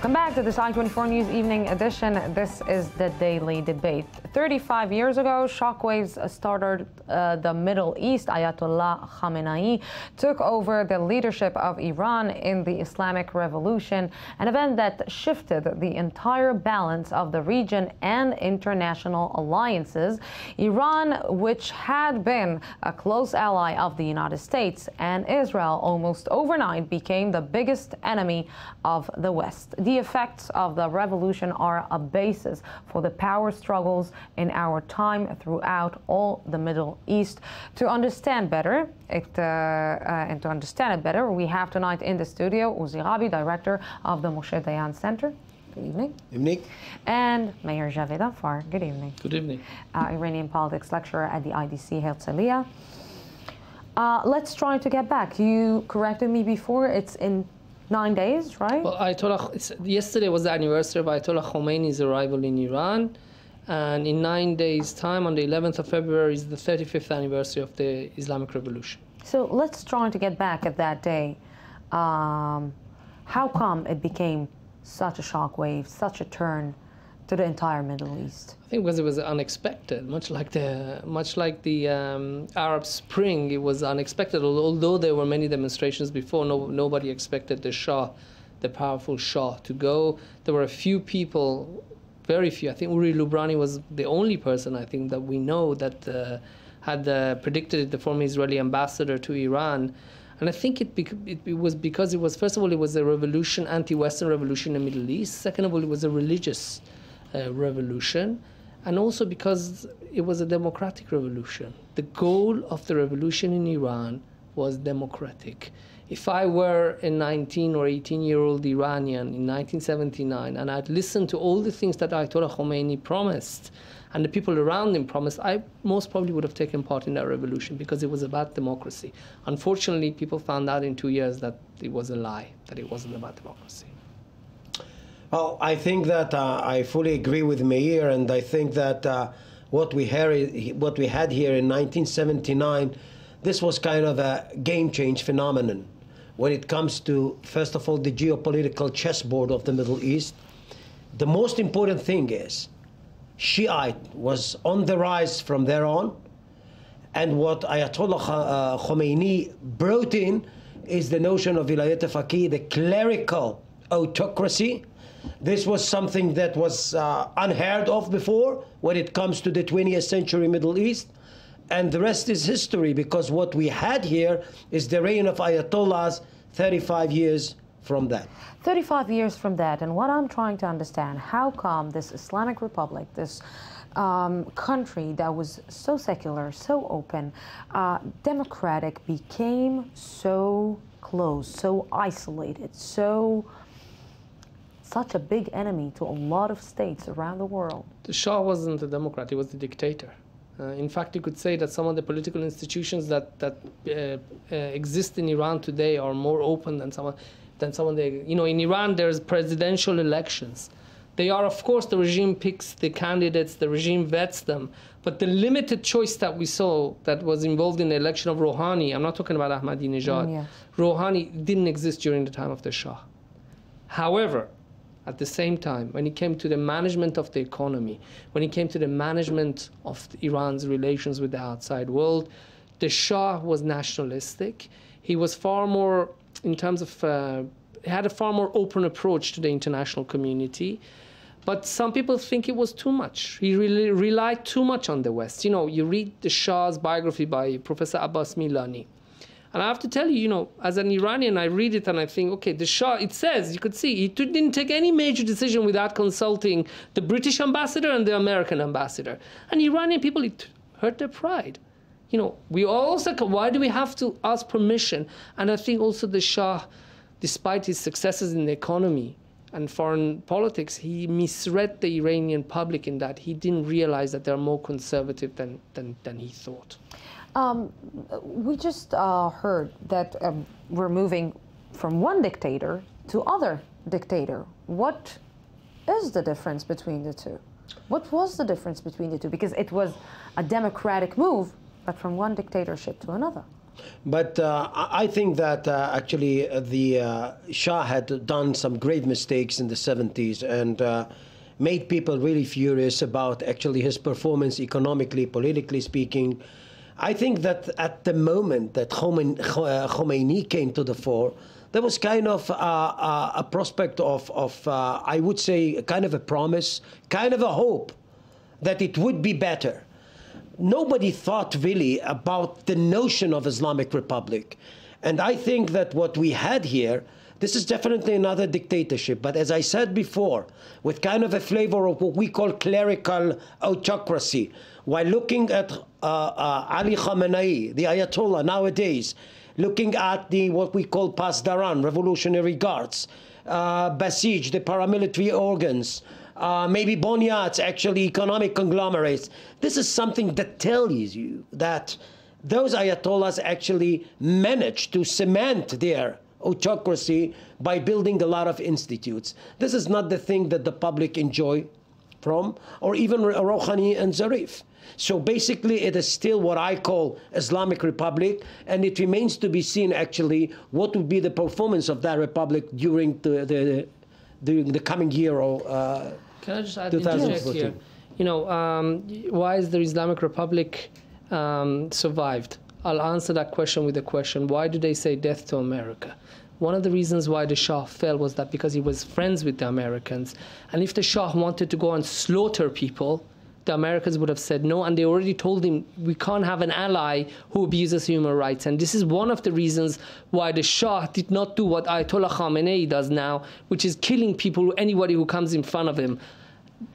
Welcome back to this I-24 News Evening Edition. This is the Daily Debate. 35 years ago, shockwaves started the Middle East. Ayatollah Khamenei took over the leadership of Iran in the Islamic Revolution, an event that shifted the entire balance of the region and international alliances. Iran, which had been a close ally of the United States and Israel, almost overnight became the biggest enemy of the West. The effects of the revolution are a basis for the power struggles in our time throughout all the Middle East. To understand better, we have tonight in the studio Uzi Rabi, director of the Moshe Dayan Center. Good evening. Evening. And Meir Javedanfar. Good evening. Good evening. Iranian politics lecturer at the IDC Herzliya. Let's try to get back. You corrected me before. It's in 9 days, right? Well, yesterday was the anniversary of Ayatollah Khomeini's arrival in Iran, and in 9 days' time, on the 11th of February, is the 35th anniversary of the Islamic Revolution. So let's try to get back at that day. How come it became such a shockwave, such a turn to the entire Middle East? I think because it was unexpected, much like the Arab Spring. It was unexpected, although there were many demonstrations before. Nobody expected the Shah, the powerful Shah, to go. There were a few people, very few. I think Uri Lubrani was the only person, I think, that we know that had predicted it, the former Israeli ambassador to Iran. And I think it was because it was, first of all, it was a revolution, anti-Western revolution in the Middle East. Second of all, it was a religious revolution, and also because it was a democratic revolution. The goal of the revolution in Iran was democratic. If I were a 19 or 18-year-old Iranian in 1979 and I'd listened to all the things that Ayatollah Khomeini promised and the people around him promised, I most probably would have taken part in that revolution because it was about democracy. Unfortunately, people found out in 2 years that it was a lie, that it wasn't about democracy. Well, I think that I fully agree with Meir, and I think that what we had here in 1979, this was kind of a game-change phenomenon when it comes to, first of all, the geopolitical chessboard of the Middle East. The most important thing is Shiite was on the rise from there on, and what Ayatollah Khomeini brought in is the notion of Vilayat al-Faqih, the clerical autocracy. This was something that was unheard of before when it comes to the 20th century Middle East. And the rest is history, because what we had here is the reign of Ayatollahs 35 years from that. 35 years from that. And what I'm trying to understand, how come this Islamic Republic, this country that was so secular, so open, democratic, became so close, so isolated, such a big enemy to a lot of states around the world? The Shah wasn't a democrat, he was a dictator. In fact, you could say that some of the political institutions that exist in Iran today are more open than some of the, in Iran there's presidential elections. They are, of course, the regime picks the candidates, the regime vets them, but the limited choice that we saw that was involved in the election of Rouhani, I'm not talking about Ahmadinejad, yes. Rouhani didn't exist during the time of the Shah. However, at the same time, when it came to the management of the economy, when it came to the management of Iran's relations with the outside world, the Shah was nationalistic. He was far more, in terms of, he had a far more open approach to the international community. But some people think it was too much. He really relied too much on the West. You read the Shah's biography by Professor Abbas Milani. And I have to tell you, as an Iranian, I read it and I think, okay, the Shah, it says, you could see, he didn't take any major decision without consulting the British ambassador and the American ambassador. And Iranian people, it hurt their pride. We also, why do we have to ask permission? And I think also the Shah, despite his successes in the economy and foreign politics, he misread the Iranian public in that he didn't realize that they're more conservative than he thought. We just heard that we're moving from one dictator to other dictator. What is the difference between the two? What was the difference between the two? Because it was a democratic move, but from one dictatorship to another. But I think that actually the Shah had done some grave mistakes in the 70s and made people really furious about actually his performance economically, politically speaking. I think that at the moment that Khomeini came to the fore, there was kind of a prospect of I would say, kind of a promise, kind of a hope that it would be better. Nobody thought really about the notion of Islamic Republic. And I think that what we had here, this is definitely another dictatorship. But as I said before, with kind of a flavor of what we call clerical autocracy, while looking at Ali Khamenei, the Ayatollah nowadays, looking at the what we call Pasdaran, Revolutionary Guards, Basij, the paramilitary organs, maybe Bonyats, actually economic conglomerates. This is something that tells you that those Ayatollahs actually managed to cement their autocracy by building a lot of institutes. This is not the thing that the public enjoy from, or even Rouhani and Zarif. So basically it is still what I call Islamic Republic, and it remains to be seen actually what would be the performance of that republic during the coming year or Can I just add interject here? You know, why is the Islamic Republic survived? I'll answer that question with a question. Why do they say death to America? One of the reasons why the Shah fell was that because he was friends with the Americans. And if the Shah wanted to go and slaughter people, the Americans would have said no, and they already told him, we can't have an ally who abuses human rights. And this is one of the reasons why the Shah did not do what Ayatollah Khamenei does now, which is killing people, anybody who comes in front of him.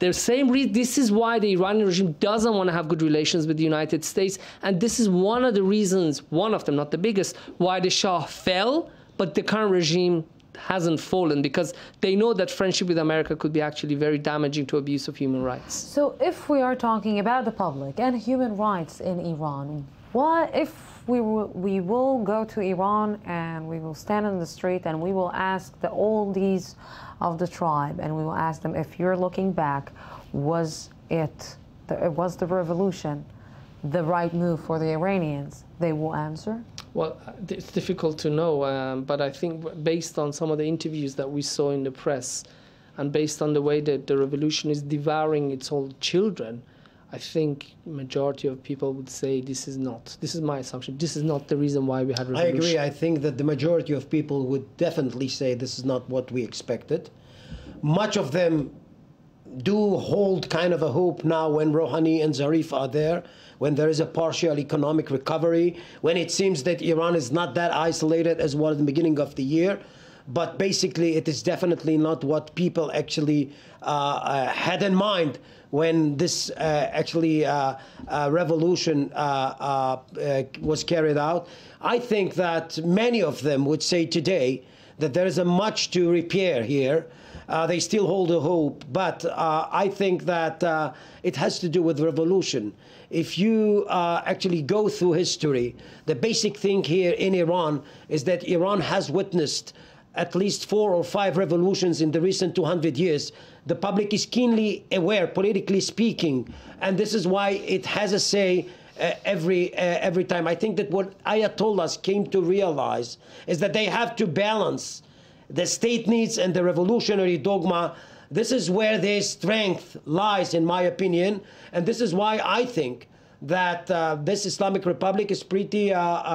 The same reason, this is why the Iranian regime doesn't want to have good relations with the United States, and this is one of the reasons, one of them, not the biggest, why the Shah fell, but the current regime hasn't fallen, because they know that friendship with America could be actually very damaging to abuse of human rights. So if we are talking about the public and human rights in Iran, what if we will go to Iran and we will stand in the street and we will ask the oldies of the tribe, and we will ask them, if you're looking back, was the revolution the right move for the Iranians? They will answer. Well, it's difficult to know, but I think based on some of the interviews that we saw in the press, and based on the way that the revolution is devouring its own children, I think majority of people would say this is my assumption, this is not the reason why we had revolution. I agree. I think that the majority of people would definitely say this is not what we expected. Much of them do hold kind of a hope now when Rouhani and Zarif are there, when there is a partial economic recovery, when it seems that Iran is not that isolated as was at the beginning of the year. But basically, it is definitely not what people actually had in mind when this revolution was carried out. I think that many of them would say today that there is a much to repair here. They still hold a hope, but I think that it has to do with revolution. If you actually go through history, the basic thing here in Iran is that Iran has witnessed at least 4 or 5 revolutions in the recent 200 years. The public is keenly aware, politically speaking, and this is why it has a say every time. I think that what Ayatollahs came to realize is that they have to balance the state needs and the revolutionary dogma. This is where their strength lies, in my opinion, and this is why I think that this Islamic Republic is pretty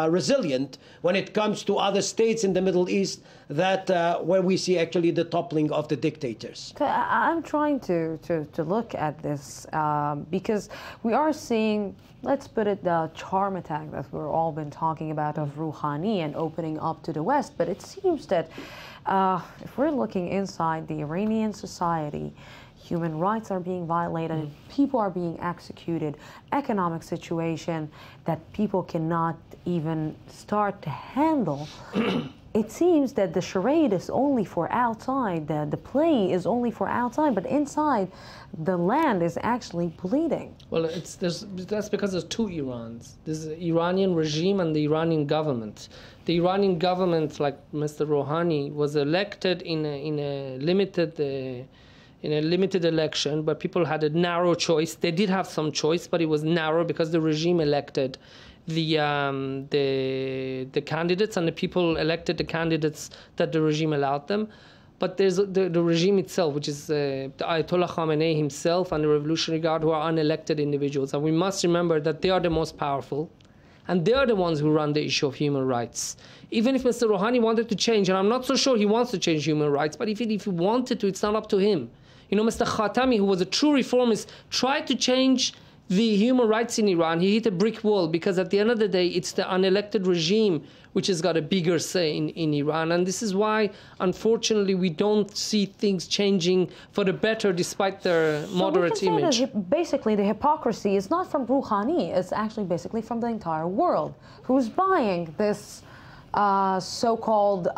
resilient when it comes to other states in the Middle East that where we see actually the toppling of the dictators. I'm trying to look at this because we are seeing, let's put it, the charm attack that we've all been talking about of Rouhani and opening up to the West. But it seems that if we're looking inside the Iranian society, human rights are being violated, people are being executed, economic situation that people cannot even start to handle. It seems that the charade is only for outside, the play is only for outside, but inside the land is actually bleeding. Well, that's because there's 2 Irans. There's the Iranian regime and the Iranian government. The Iranian government, like Mr. Rouhani, was elected in a limited election, but people had a narrow choice. They did have some choice, but it was narrow because the regime elected the candidates, and the people elected the candidates that the regime allowed them. But there's the regime itself, which is the Ayatollah Khamenei himself and the Revolutionary Guard, who are unelected individuals. And we must remember that they are the most powerful, and they are the ones who run the issue of human rights. Even if Mr. Rouhani wanted to change, and I'm not so sure he wants to change human rights, but if he wanted to, it's not up to him. You know, Mr. Khatami, who was a true reformist, tried to change the human rights in Iran. He hit a brick wall, because at the end of the day, it's the unelected regime which has got a bigger say in Iran. And this is why, unfortunately, we don't see things changing for the better despite their moderate image. That basically, the hypocrisy is not from Rouhani. It's actually basically from the entire world, who's buying this so-called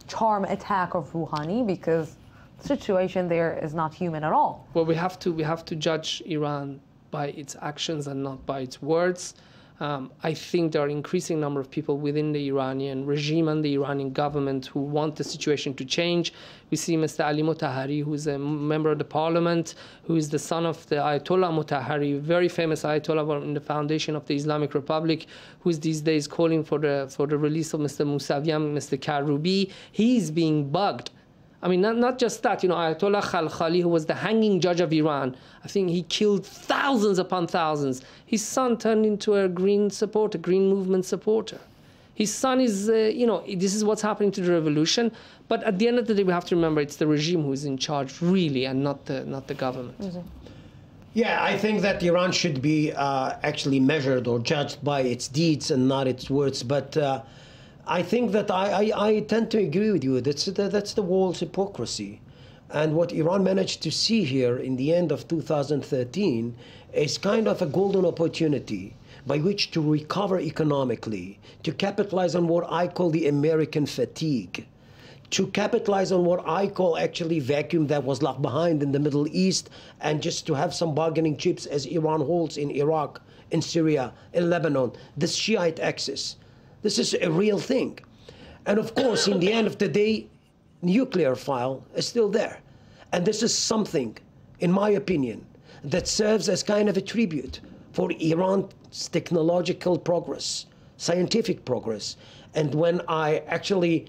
charm attack of Rouhani, because the situation there is not human at all. Well, we have to judge Iran by its actions and not by its words. I think there are an increasing number of people within the Iranian regime and the Iranian government who want the situation to change. We see Mr. Ali Motahari, who is a member of the parliament, who is the son of the Ayatollah Motahari, very famous Ayatollah in the foundation of the Islamic Republic, who is these days calling for the release of Mr. Mousavian, Mr. Karoubi. He is being bugged. I mean, not just that, you know, Ayatollah Khalkhali, who was the hanging judge of Iran, I think he killed thousands upon thousands. His son turned into a green supporter, green movement supporter. His son is, you know, this is what's happening to the revolution. But at the end of the day, we have to remember it's the regime who is in charge, really, and not the government. Yeah, I think that Iran should be actually measured or judged by its deeds and not its words. But I think that I tend to agree with you. That's the world's hypocrisy. And what Iran managed to see here in the end of 2013 is kind of a golden opportunity by which to recover economically, to capitalize on what I call the American fatigue, to capitalize on what I call actually vacuum that was left behind in the Middle East, and just to have some bargaining chips as Iran holds in Iraq, in Syria, in Lebanon, this Shiite axis. This is a real thing. And of course, in the end of the day, nuclear file is still there. And this is something, in my opinion, that serves as kind of a tribute for Iran's technological progress, scientific progress. And when I actually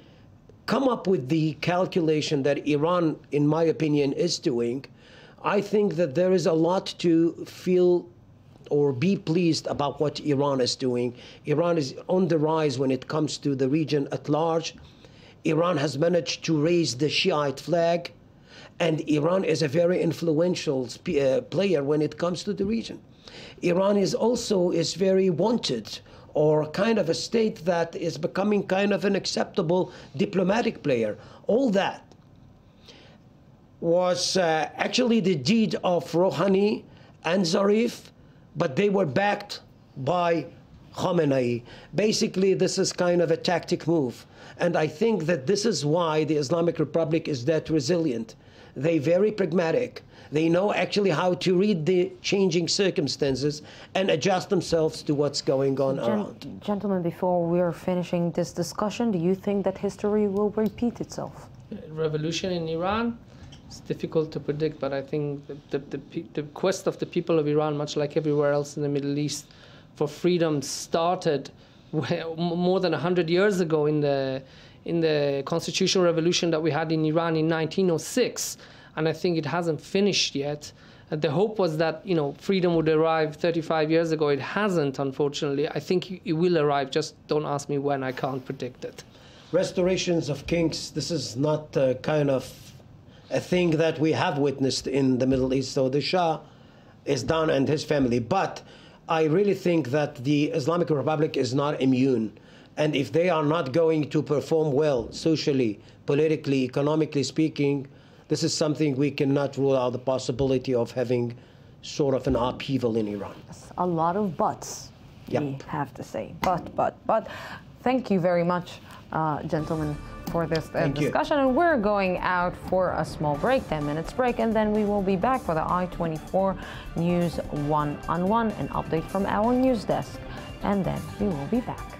come up with the calculation that Iran, in my opinion, is doing, I think that there is a lot to feel or be pleased about what Iran is doing. Iran is on the rise when it comes to the region at large. Iran has managed to raise the Shiite flag, and Iran is a very influential player when it comes to the region. Iran is also very wanted, or kind of a state that is becoming kind of an acceptable diplomatic player. All that was actually the deed of Rouhani and Zarif, but they were backed by Khamenei. Basically, this is kind of a tactic move. And I think that this is why the Islamic Republic is that resilient. They're very pragmatic. They know actually how to read the changing circumstances and adjust themselves to what's going on around. Gentlemen, before we're finishing this discussion, do you think that history will repeat itself? Revolution in Iran? It's difficult to predict, but I think the quest of the people of Iran, much like everywhere else in the Middle East, for freedom started more than 100 years ago in the constitutional revolution that we had in Iran in 1906, and I think it hasn't finished yet. The hope was that, you know, freedom would arrive 35 years ago. It hasn't, unfortunately. I think it will arrive. Just don't ask me when. I can't predict it. Restorations of kings. This is not kind of a thing that we have witnessed in the Middle East. So the Shah is done and his family. But I really think that the Islamic Republic is not immune. And if they are not going to perform well, socially, politically, economically speaking, this is something we cannot rule out the possibility of having sort of an upheaval in Iran. A lot of buts, we have to say. But. Thank you very much, gentlemen, for this discussion. And we're going out for a small break, 10 minutes break, and then we will be back for the I-24 News One-on-One, an update from our news desk. And then we will be back.